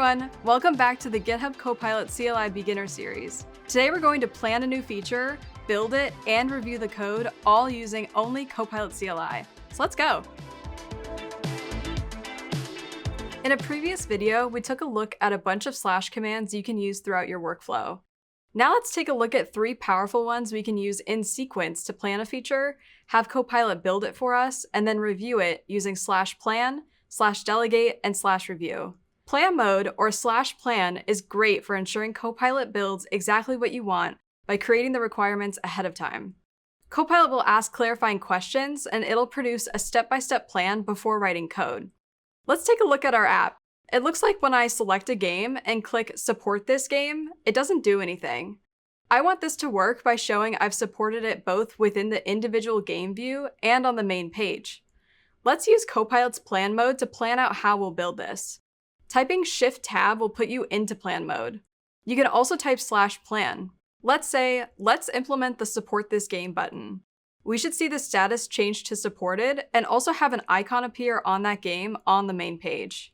everyone! Welcome back to the GitHub Copilot CLI Beginner Series. Today we're going to plan a new feature, build it, and review the code, all using only Copilot CLI. So let's go! In a previous video, we took a look at a bunch of slash commands you can use throughout your workflow. Now let's take a look at 3 powerful ones we can use in sequence to plan a feature, have Copilot build it for us, and then review it using /plan, /delegate, and /review. Plan mode, or /plan, is great for ensuring Copilot builds exactly what you want by creating the requirements ahead of time. Copilot will ask clarifying questions, and it'll produce a step-by-step plan before writing code. Let's take a look at our app. It looks like when I select a game and click Support this game, it doesn't do anything. I want this to work by showing I've supported it both within the individual game view and on the main page. Let's use Copilot's plan mode to plan out how we'll build this. Typing Shift-Tab will put you into plan mode. You can also type /plan. Let's say, let's implement the Support this game button. We should see the status change to supported and also have an icon appear on that game on the main page.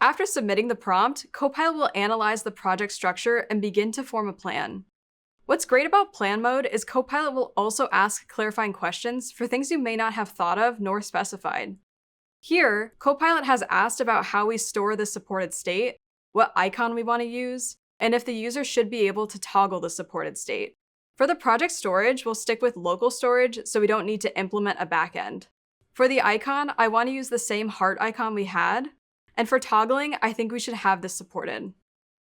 After submitting the prompt, Copilot will analyze the project structure and begin to form a plan. What's great about plan mode is Copilot will also ask clarifying questions for things you may not have thought of nor specified. Here, Copilot has asked about how we store the supported state, what icon we want to use, and if the user should be able to toggle the supported state. For the project storage, we'll stick with local storage so we don't need to implement a backend. For the icon, I want to use the same heart icon we had, and for toggling, I think we should have this supported.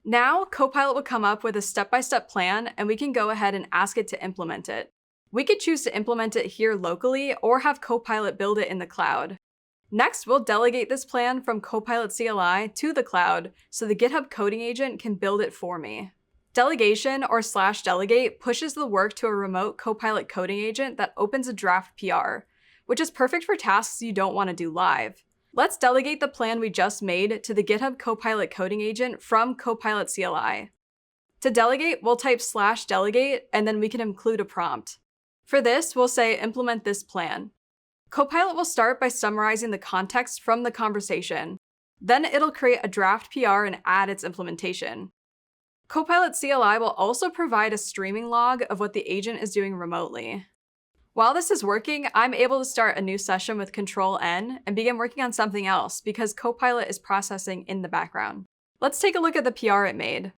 Now, Copilot will come up with a step-by-step plan, and we can go ahead and ask it to implement it. We could choose to implement it here locally or have Copilot build it in the cloud. Next, we'll delegate this plan from Copilot CLI to the cloud so the GitHub coding agent can build it for me. Delegation, or /delegate, pushes the work to a remote Copilot coding agent that opens a draft PR, which is perfect for tasks you don't want to do live. Let's delegate the plan we just made to the GitHub Copilot coding agent from Copilot CLI. To delegate, we'll type /delegate, and then we can include a prompt. For this, we'll say implement this plan. Copilot will start by summarizing the context from the conversation. Then it'll create a draft PR and add its implementation. Copilot CLI will also provide a streaming log of what the agent is doing remotely. While this is working, I'm able to start a new session with Control-N and begin working on something else because Copilot is processing in the background. Let's take a look at the PR it made.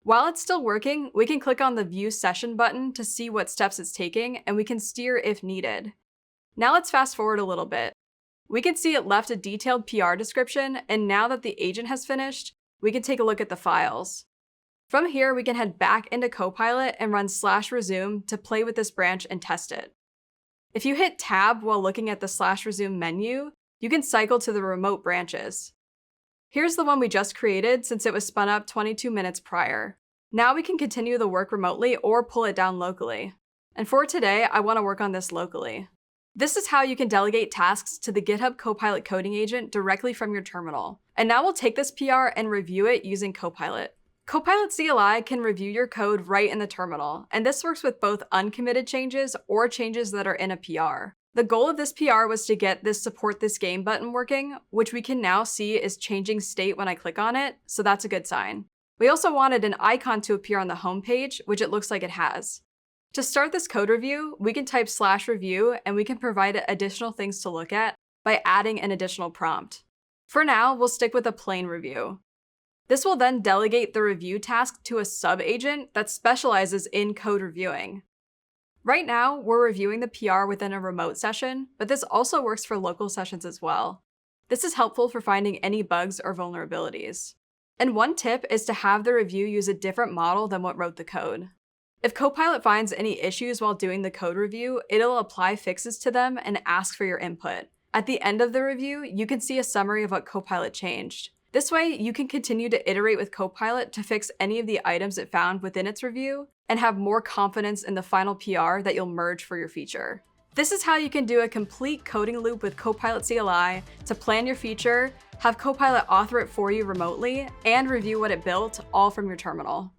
While it's still working, we can click on the View Session button to see what steps it's taking, and we can steer if needed. Now let's fast forward a little bit. We can see it left a detailed PR description, and now that the agent has finished, we can take a look at the files. From here, we can head back into Copilot and run /resume to play with this branch and test it. If you hit Tab while looking at the /resume menu, you can cycle to the remote branches. Here's the one we just created since it was spun up 22 minutes prior. Now we can continue the work remotely or pull it down locally. And for today, I want to work on this locally. This is how you can delegate tasks to the GitHub Copilot coding agent directly from your terminal. And now we'll take this PR and review it using Copilot. Copilot CLI can review your code right in the terminal, and this works with both uncommitted changes or changes that are in a PR. The goal of this PR was to get this Support this game button working, which we can now see is changing state when I click on it, so that's a good sign. We also wanted an icon to appear on the home page, which it looks like it has. To start this code review, we can type /review, and we can provide additional things to look at by adding an additional prompt. For now, we'll stick with a plain review. This will then delegate the review task to a sub-agent that specializes in code reviewing. Right now, we're reviewing the PR within a remote session, but this also works for local sessions as well. This is helpful for finding any bugs or vulnerabilities. And one tip is to have the review use a different model than what wrote the code. If Copilot finds any issues while doing the code review, it'll apply fixes to them and ask for your input. At the end of the review, you can see a summary of what Copilot changed. This way, you can continue to iterate with Copilot to fix any of the items it found within its review and have more confidence in the final PR that you'll merge for your feature. This is how you can do a complete coding loop with Copilot CLI to plan your feature, have Copilot author it for you remotely, and review what it built, all from your terminal.